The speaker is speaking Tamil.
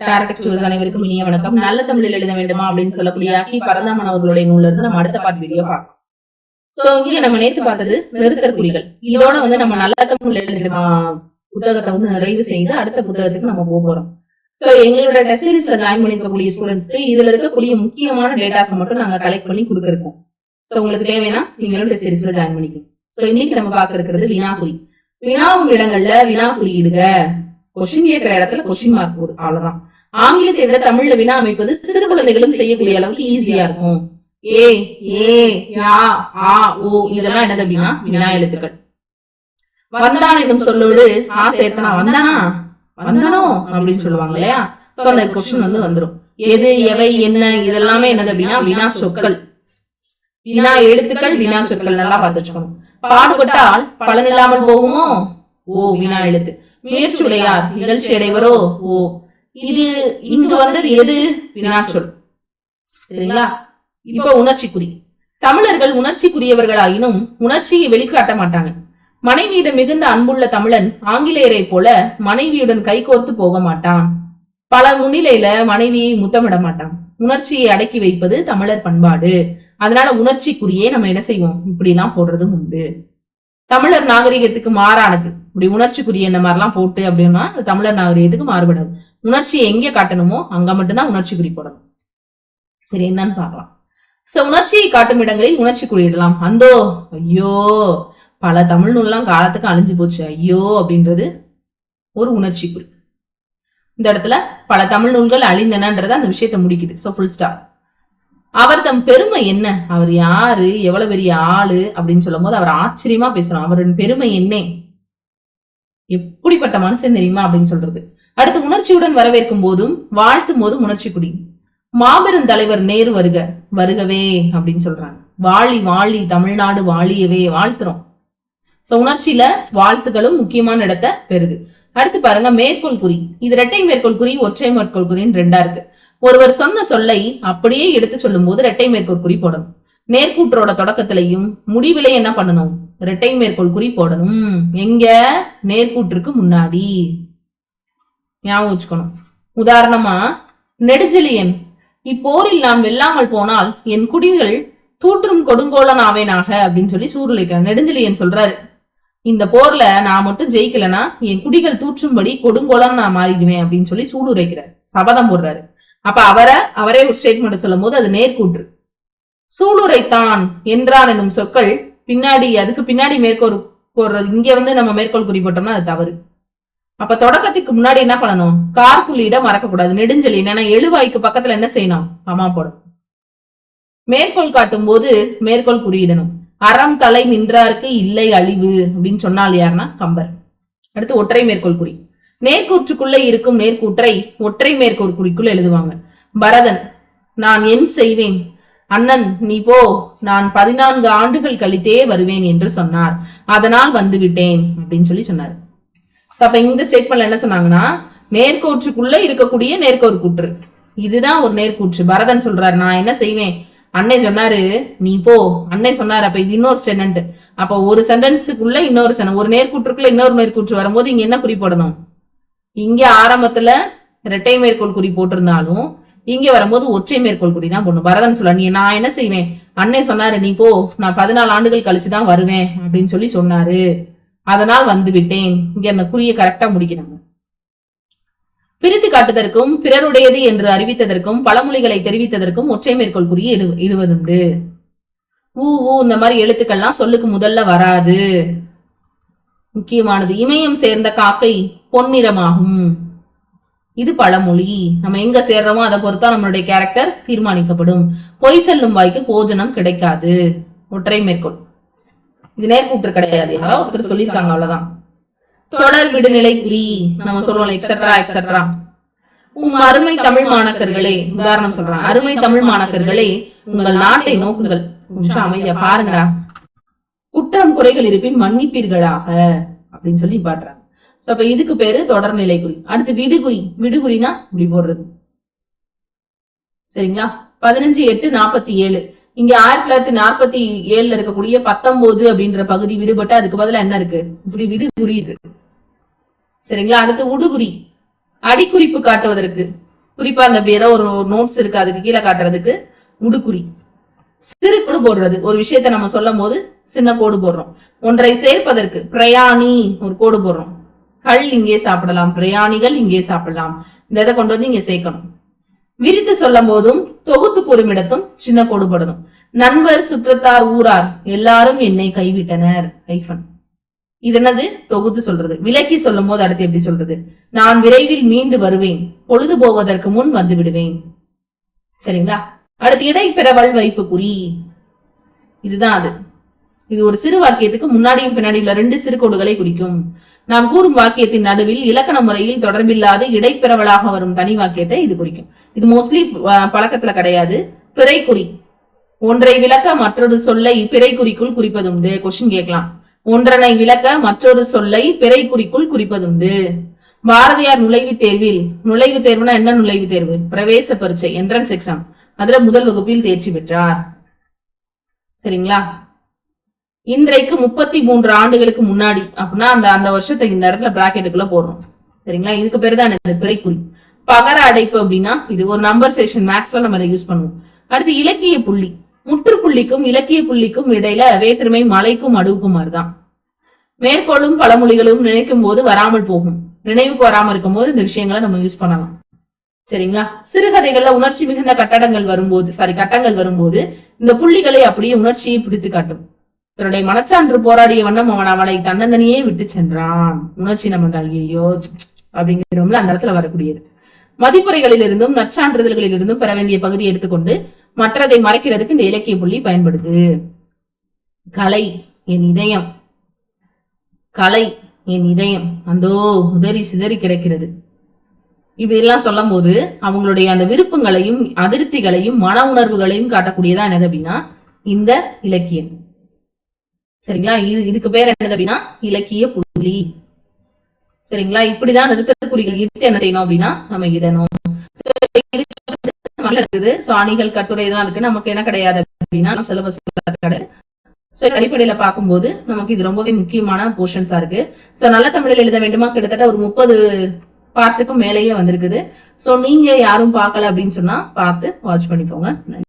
டைரக்ட் அனைவருக்கும் இனிய வணக்கம். நல்ல தமிழில் எழுத வேண்டுமா அப்படின்னு சொல்லக்கூடிய கி பரந்தாமன் அவர்களுடைய நூல்ல இருந்து நம்ம அடுத்த பார்ட் வீடியோ பார்க்கலாம். சோ இங்க நம்ம நேத்து பார்த்தது நிறுத்தற் குறிகள். இதோட நம்ம நல்ல தமிழ் எழுத புத்தகத்தை நிறைவு செய்து அடுத்த புத்தகத்துக்கு நம்ம போறோம். சோ எங்களோட டெஸ்ட் சீரிஸ்ல ஜாயின் பண்ணிருக்கக்கூடிய ஸ்டூடெண்ட்ஸ்க்கு இதுல இருக்கக்கூடிய முக்கியமான டேட்டாஸ் மட்டும் நாங்க கலெக்ட் பண்ணி கொடுத்திருக்கோம். சோ உங்களுக்கு தேவைன்னா நீங்களும் டெஸ்ட் சீரிஸ்ல ஜாயின் பண்ணிக்கணும். சோ இன்னைக்கு நம்ம பார்க்க இருக்கிறது வினாக்குறி. வினாவும் இடங்கள்ல வினா குறியிடுக, கொஸ்டின் கேட்கிற இடத்துல கொஸ்டின் மார்க் போடு, அவ்வளவுதான். ஆங்கிலத்தை விட தமிழ்ல வினா அமைப்பது சிறு குழந்தைகளும் செய்யக்கூடிய அளவுக்கு ஈஸியா இருக்கும். ஏ ஏ யா ஆ ஓ இதெல்லாம் என்னது அப்படின்னா வினா எழுத்துக்கள். வந்தான் என்னும் சொல்லோடு ஆ சேர்த்தனா வந்தானா வந்தானோ அப்படின்னு சொல்லுவாங்க இல்லையா? சோ அந்த கொஸ்டின் வந்துரும். எது எவை என்ன இதெல்லாமே என்னது அப்படின்னா வினா சொற்கள், வினா எழுத்துக்கள், வினா சொற்கள் நல்லா பார்த்துச்சுக்கணும். பாடுபட்டால் பலன் இல்லாமல் போகுமோ, ஓ வினா எழுத்து. முயற்சி உடையார் நிகழ்ச்சி அடைவரோ, ஓ இது இங்கு வந்தது எது வினா சொல். சரிங்களா? இப்ப உணர்ச்சி குறி. தமிழர்கள் உணர்ச்சிக்குரியவர்களாயினும் உணர்ச்சியை வெளிக்காட்ட மாட்டாங்க. மனைவியிடம் மிகுந்த அன்புள்ள தமிழன் ஆங்கிலேயரை போல மனைவியுடன் கைகோர்த்து போக மாட்டான். பல முன்னிலையில மனைவியை முத்தமிட மாட்டான். உணர்ச்சியை அடக்கி வைப்பது தமிழர் பண்பாடு. அதனால உணர்ச்சிக்குரியே நம்ம என்ன செய்வோம், இப்படி எல்லாம் போடுறதும் உண்டு. தமிழர் நாகரிகத்துக்கு மாறானது. இப்படி உணர்ச்சிக்குரிய இந்த மாதிரி எல்லாம் போட்டு அப்படின்னா அது தமிழர் நாகரிகத்துக்கு மாறுபடாது. உணர்ச்சியை எங்க காட்டணுமோ அங்க மட்டும்தான் உணர்ச்சி குறி போடணும். சரி, என்னன்னு பார்க்கலாம். சோ உணர்ச்சியை காட்டும் இடங்களில் உணர்ச்சி குறியிடலாம். அந்தோ ஐயோ பல தமிழ் நூல்லாம் காலத்துக்கு அழிஞ்சு போச்சு, ஐயோ அப்படின்றது ஒரு உணர்ச்சி குறி. இந்த இடத்துல பல தமிழ் நூல்கள் அழிந்தனன்றது அந்த விஷயத்த முடிக்குது. So full stop. அவர் தம் பெருமை என்ன, அவர் யாரு, எவ்வளவு பெரிய ஆளு அப்படின்னு சொல்லும் போது அவர் ஆச்சரியமா பேசுறோம். அவரின் பெருமை என்ன, எப்படிப்பட்ட மனுஷன் தெரியுமா அப்படின்னு சொல்றது. அடுத்து உணர்ச்சியுடன் வரவேற்கும் போதும் வாழ்த்தும் போதும் உணர்ச்சி குடி. மாபெரும் தலைவர் நேரு வருக வருகவே அப்படின்னு சொல்றாங்க. வாழி வாழி தமிழ்நாடு வாழியவே வாழ்த்துறோம். சோ உணர்ச்சியில வாழ்த்துக்களும் முக்கியமான இடத்தை பெறுது. அடுத்து பாருங்க மேற்கோள் குறி. இது இரட்டை மேற்கோள் குறி, ஒற்றை மேற்கோள் குறின்னு ரெண்டா இருக்கு. ஒருவர் சொன்ன சொல்லை அப்படியே எடுத்து சொல்லும் போது இரட்டை மேற்கோள் குறி போடணும். நேர்கூற்றோட தொடக்கத்திலையும் முடிவிலையும் என்ன பண்ணணும், இரட்டை மேற்கோள் குறி போடணும். எங்க, நேர்கூற்றுக்கு முன்னாடி. ஞாபகம் வச்சுக்கணும். உதாரணமா நெடுஞ்செழியன், இப்போரில் நான் வெல்லாமல் போனால் என் குடிகள் தூற்றும் கொடுங்கோலன் ஆவேனாக அப்படின்னு சொல்லி சூடுரைக்கிறார். நெடுஞ்செழியன் சொல்றாரு, இந்த போர்ல நான் மட்டும் ஜெயிக்கலனா என் குடிகள் தூற்றும்படி கொடுங்கோலன் நான் மாறிடுவேன் அப்படின்னு சொல்லி சூடுரைக்கிறார், சபதம் போடுறாரு. அப்ப அவரே ஒரு ஸ்டேட்மெண்ட் சொல்லும் போது அது நேர்கூற்று. சூளுரைத்தான் என்றான் என்னும் சொற்கள் பின்னாடி, அதுக்கு பின்னாடி மேற்கோள் போடுறது. இங்க நம்ம மேற்கோள் குறி போட்டோம்னா அது தவறு. அப்ப தொடக்கத்துக்கு முன்னாடி என்ன பண்ணணும், கார்புள்ளியிட மறக்கக்கூடாது. நெடுஞ்செலி என்னன்னா எழுவாய்க்கு பக்கத்துல என்ன செய்யணும், அம்மா போடும். மேற்கோள் காட்டும் போது மேற்கோள் குறியிடணும். அறம் தலை நின்றாருக்கு இல்லை அழிவு அப்படின்னு சொன்னால் யாருன்னா கம்பர். அடுத்து ஒற்றை மேற்கோள் குறி. நேர்கூற்றுக்குள்ள இருக்கும் நேர்கூற்றை ஒற்றை மேற்கோள் குறிக்குள்ள எழுதுவாங்க. பரதன், நான் என் செய்வேன், அண்ணன் நீ போ, நான் 14 ஆண்டுகள் கழித்தே வருவேன் என்று சொன்னார், அதனால் வந்துவிட்டேன் அப்படின்னு சொல்லி சொன்னார். அப்ப இந்த ஸ்டேட்மெண்ட்ல என்ன சொன்னாங்கன்னா நேர்கூற்றுக்குள்ள இருக்கக்கூடிய நேர்கோர் கூற்று, இதுதான் ஒரு நேர்கூற்று. பரதன் சொல்றாரு, நான் என்ன செய்வேன், அன்னை சொன்னாரு நீ போ, அன்னை சொன்னாரு. அப்ப இது இன்னொரு சென்டென்ட். அப்ப ஒரு சென்டென்ஸுக்குள்ள இன்னொரு ஒரு நேர்கூற்றுக்குள்ள இன்னொரு நேர்கூற்று வரும்போது இங்க என்ன குறி போடணும், இங்க ஆரம்பத்துல இரட்டை மேற்கோள் குறி போட்டிருந்தாலும் இங்க வரும்போது ஒற்றை மேற்கோள் குறி தான் போடணும். பரதன் சொல்ல, நீ நான் என்ன செய்வேன், அன்னை சொன்னாரு நீ போ, நான் 14 ஆண்டுகள் கழிச்சுதான் வருவேன் அப்படின்னு சொல்லி சொன்னாரு, அதனால் வந்து விட்டேன். இங்க அந்த குறியை கரெக்டா முடிக்கிறாங்க. பிரித்து காட்டுவதற்கும் பிறருடையது என்று அறிவித்ததற்கும் பழமொழிகளை தெரிவித்ததற்கும் ஒற்றை மேற்கோள் குறியை இடுவதுண்டு. ஊ ஊ இந்த மாதிரி எழுத்துக்கள்லாம் சொல்லுக்கு முதல்ல வராது. முக்கியமானது, இமயம் சேர்ந்த காக்கை பொன்னிறமாகும், இது பழமொழி. நம்ம எங்க சேர்றோமோ அதை பொறுத்தா நம்மளுடைய கேரக்டர் தீர்மானிக்கப்படும். பொய் செல்லும் வாய்க்கு போஜனம் கிடைக்காது, ஒற்றை மேற்கோள். இது நேர்கூற்று கிடையாது, யாராவது ஒருத்தர் சொல்லியிருக்காங்க, அவ்வளவுதான். தொடர் விடுநிலை குறி நம்ம சொல்லுவோம், எக்ஸெட்ரா எக்ஸெட்ரா. அருமை தமிழ் மாணக்கர்களே, உதாரணம் சொல்றான், அருமை தமிழ் மாணக்கர்களே உங்கள் நாட்டை நோக்குங்கள். கொஞ்சம் அமைதியா பாருங்கடா. குற்றம் குறைகள் இருப்பின் மன்னிப்பீர்களாக அப்படின்னு சொல்லி பாடுறாங்க. அப்ப இதுக்கு பேரு தொடர்நிலை குறி. அடுத்து விடுகுறி. விடுகுறினா இப்படி போடுறது. சரிங்களா? 15/8/47 இங்க 1947 இருக்கக்கூடிய 19 அப்படின்ற பகுதி விடுபட்டு அதுக்கு பதிலா என்ன இருக்கு, இப்படி விடுகுறி இருக்கு. சரிங்களா? அடுத்து உடுகுறி. அடிக்குறிப்பு காட்டுவதற்கு குறிப்பா அந்த ஏதோ ஒரு நோட்ஸ் இருக்கு அதுக்கு கீழே காட்டுறதுக்கு உடுக்குறி. சிறு கோடு போடுறது, ஒரு விஷயத்த நம்ம சொல்லும் போது சின்ன கோடு போடுறோம். ஒன்றை சேர்ப்பதற்கு பிரயாணி ஒரு கோடு போடுறோம். கள் இங்கே சாப்பிடலாம், பிரயாணிகள் இங்கே சாப்பிடலாம், இந்த இதை கொண்டு வந்து இங்க சேர்க்கணும். விரித்து சொல்லும் போதும் தொகுத்து கூறும் இடத்தும் சின்ன கோடு போடணும். நண்பர், சுற்றத்தார், ஊரார் எல்லாரும் என்னை கைவிட்டனர், ஐஃபன். இது என்னது? தொகுத்து சொல்றது. விலக்கி சொல்லும் போது அடுத்து எப்படி சொல்றது? நான் விரைவில் மீண்டு வருவேன், பொழுது போவதற்கு முன் வந்து விடுவேன். சரிங்களா? அடுத்து இடைப்பெறவல் வைப்பு குறி. இதுதான் அது. இது ஒரு சிறு வாக்கியத்துக்கு முன்னாடியும் பின்னாடி உள்ள 2 சிறு கோடுகளை குறிக்கும். நாம் கூறும் வாக்கியத்தின் நடுவில் இலக்கண முறையில் தொடர்பில்லாத இடைப்பெறவலாக வரும் தனி வாக்கியத்தை இது குறிக்கும். இது மோஸ்ட்லி பழக்கத்துல கிடையாது. பிறைக்குறி. ஒன்றை விளக்க மற்றொரு சொல்லை பிறைக்குறிக்குள் குறிப்பதுண்டு. கொஸ்டின் கேட்கலாம். ஒன்றனை விளக்க மற்றொரு சொல்லை பிறைக்குறிக்குள் குறிப்பதுண்டு. பாரதியார் நுழைவுத் தேர்வில், நுழைவுத் தேர்வுனா என்ன நுழைவுத் தேர்வு? பிரவேச பரீட்சை, என்ட்ரன்ஸ் எக்ஸாம். அதுல முதல் வகுப்பில் தேர்ச்சி பெற்றார். சரிங்களா? இன்றைக்கு 33 ஆண்டுகளுக்கு முன்னாடி அப்படின்னா அந்த வருஷத்தை இந்த இடத்துல பிராக்கெட்டுக்குள்ள போடுறோம். சரிங்களா? இதுக்கு பேரு தான் பிறைக்குறி. பகர அடைப்பு அப்படின்னா இது ஒரு நம்பர் செஷன் மேக்ஸ்ல நம்ம அதை யூஸ் பண்ணுவோம். அடுத்து இலக்கிய புள்ளி. முற்றுப்புள்ளிக்கும் இலக்கிய புள்ளிக்கும் இடையில வேற்றுமை மலைக்கும் அடுவுக்கும் மாதிரிதான். மேற்கோளும் பழமொழிகளும் நினைக்கும் போது வராமல் போகும், நினைவுக்கு வராம இருக்கும் போது இந்த விஷயங்களை நம்ம யூஸ் பண்ணலாம். சரிங்களா? சிறுகதைகள்ல உணர்ச்சி மிகுந்த கட்டங்கள் வரும்போது இந்த புள்ளிகளை அப்படியே உணர்ச்சியை பிடித்து காட்டும். தன்னுடைய மனச்சான்று போராடிய வண்ணம் அவன் அவளை தன்னந்தனியே விட்டு சென்றான். உணர்ச்சி நம்ம ஐயோ அப்படிங்கிறோம்ல, அந்த இடத்துல வரக்கூடியது. மதிப்புரைகளில் இருந்தும் நற்சான்றிதழ்களில் இருந்தும் பெற வேண்டிய பகுதியை எடுத்துக்கொண்டு மற்றதை மறைக்கிறதுக்கு இந்த இலக்கிய புள்ளி பயன்படுது. கலை என் இதயம், கலை என் இதயம் அந்தோ உதறி சிதறி கிடக்கிறது. இப்படியெல்லாம் சொல்லும் போது அவங்களுடைய அந்த விருப்பங்களையும் அதிருப்திகளையும் மன உணர்வுகளையும் காட்டக்கூடியதா என்னது அப்படின்னா இந்த இலக்கியம். சரிங்களா? இதுக்கு பேர் என்னது அப்படின்னா இலக்கிய புள்ளி. சரிங்களா? இப்படிதான் நிறுத்தற்குறிகள் இட்டு என்ன செய்யணும் அப்படின்னா நம்ம இடணும். அணிகள், கட்டுரை இதெல்லாம் இருக்கு. நமக்கு என்ன கிடையாது அப்படின்னா சிலபஸ் கிடையாது. அடிப்படையில பார்க்கும்போது நமக்கு இது ரொம்பவே முக்கியமான போர்ஷன்ஸா இருக்கு. சோ நல்ல தமிழில் எழுத வேண்டுமா கிட்டத்தட்ட ஒரு 30 பார்ட்டுக்கும் மேலேயே வந்திருக்குது. சோ நீங்க யாரும் பார்க்கல அப்படின்னு சொன்னா பார்த்து வாட்ச் பண்ணிக்கோங்க.